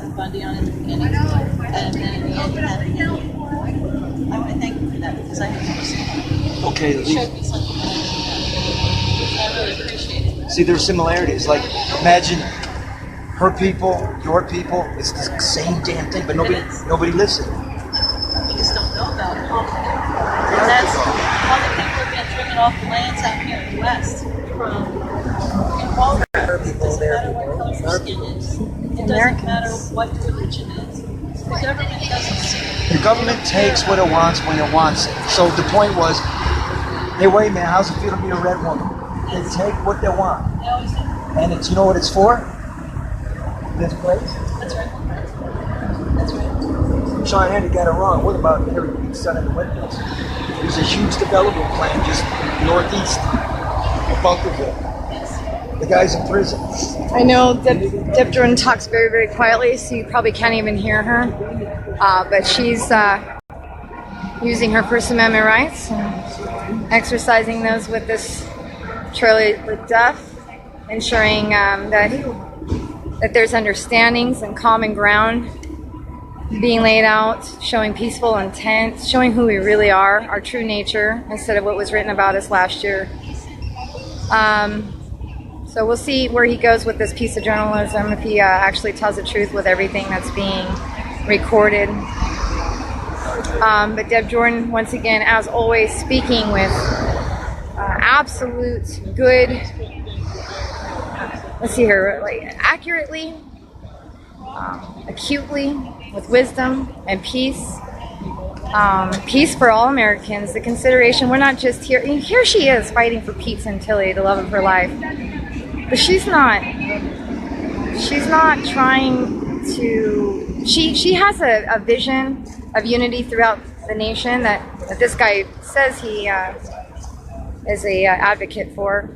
Clive Bundy on in the beginning, and then I want to thank you for that because I have never seen that. Okay. You showed me something that I really appreciate it. See, there's similarities. Like, imagine her people, your people. It's the same damn thing, but nobody listens. We just don't know about it. And that's all the people have been driven off the lands out here in the West from inequality. It doesn't matter what color your skin is. It doesn't matter what your religion is. The government doesn't see. The government takes what it wants when it wants it. So the point was, hey, wait a minute, how's it feel to be a red woman? They take what they want. They always do. And it's, you know what it's for? This place? That's right. That's right. Sean Handy got it wrong. What about Harry Pete's son in the windmills? There's a huge development plan just northeast of Bunkerville. Yes. The guy's in prison. I know Deb Jordan talks very, very quietly, so you probably can't even hear her. But she's using her First Amendment rights and exercising those with this Charlie with Duff, ensuring that there's understandings and common ground being laid out, showing peaceful intent, showing who we really are, our true nature, instead of what was written about us last year. So we'll see where he goes with this piece of journalism, if he actually tells the truth with everything that's being recorded. But Deb Jordan, once again, as always, speaking with absolute good, let's see here, like accurately, acutely, with wisdom and peace. Peace for all Americans, the consideration. We're not just here. Here she is fighting for Pete Santilli, the love of her life. But she's not trying to, she has a vision of unity throughout the nation that this guy says he is a advocate for.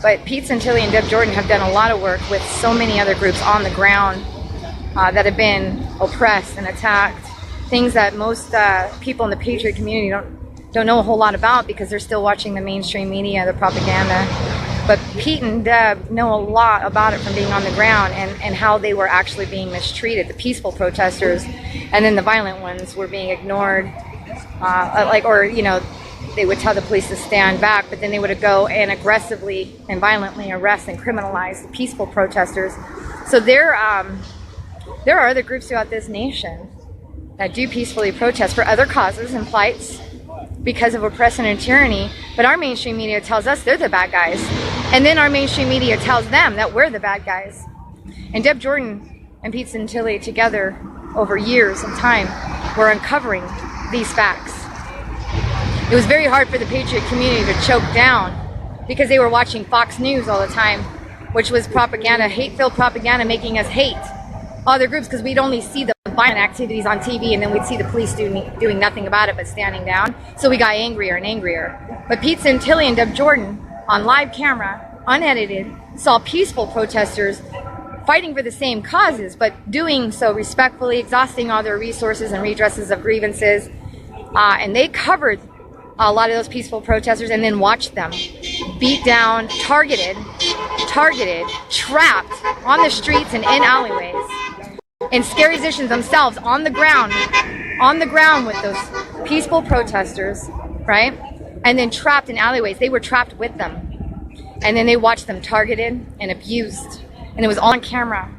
But Pete Santilli and Deb Jordan have done a lot of work with so many other groups on the ground that have been oppressed and attacked. Things that most people in the Patriot community don't know a whole lot about because they're still watching the mainstream media, the propaganda. But Pete and Deb know a lot about it from being on the ground and how they were actually being mistreated. The peaceful protesters and then the violent ones were being ignored. They would tell the police to stand back, but then they would go and aggressively and violently arrest and criminalize the peaceful protesters. So there are other groups throughout this nation that do peacefully protest for other causes and plights because of oppression and tyranny, but our mainstream media tells us they're the bad guys. And then our mainstream media tells them that we're the bad guys. And Deb Jordan and Pete Santilli together over years of time were uncovering these facts. It was very hard for the Patriot community to choke down because they were watching Fox News all the time, which was propaganda, hate-filled propaganda, making us hate other groups because we'd only see the violent activities on TV and then we'd see the police doing nothing about it but standing down. So we got angrier and angrier. But Pete Santilli and Deb Jordan on live camera, unedited, saw peaceful protesters fighting for the same causes, but doing so respectfully, exhausting all their resources and redresses of grievances. And they covered a lot of those peaceful protesters and then watched them beat down, targeted, trapped on the streets and in alleyways. And scary positions themselves on the ground with those peaceful protesters, right? And then trapped in alleyways. They were trapped with them. And then they watched them targeted and abused. And it was all on camera.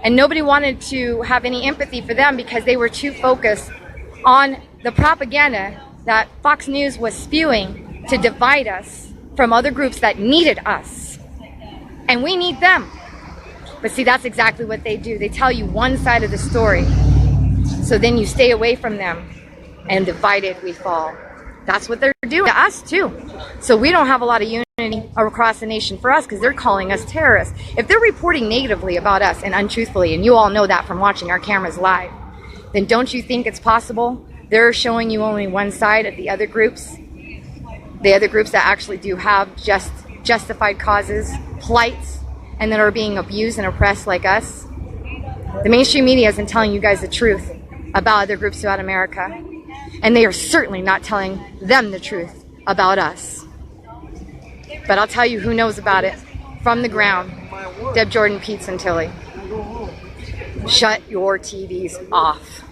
And nobody wanted to have any empathy for them because they were too focused on the propaganda that Fox News was spewing to divide us from other groups that needed us. And we need them. But see, that's exactly what they do. They tell you one side of the story. So then you stay away from them. And divided we fall. That's what they're doing to us too. So we don't have a lot of unity across the nation for us because they're calling us terrorists. If they're reporting negatively about us and untruthfully, and you all know that from watching our cameras live, then don't you think it's possible they're showing you only one side of the other groups that actually do have justified causes, plights, and that are being abused and oppressed like us? The mainstream media isn't telling you guys the truth about other groups throughout America. And they are certainly not telling them the truth about us. But I'll tell you who knows about it from the ground. Deb Jordan, Pete Santilli. Shut your TVs off.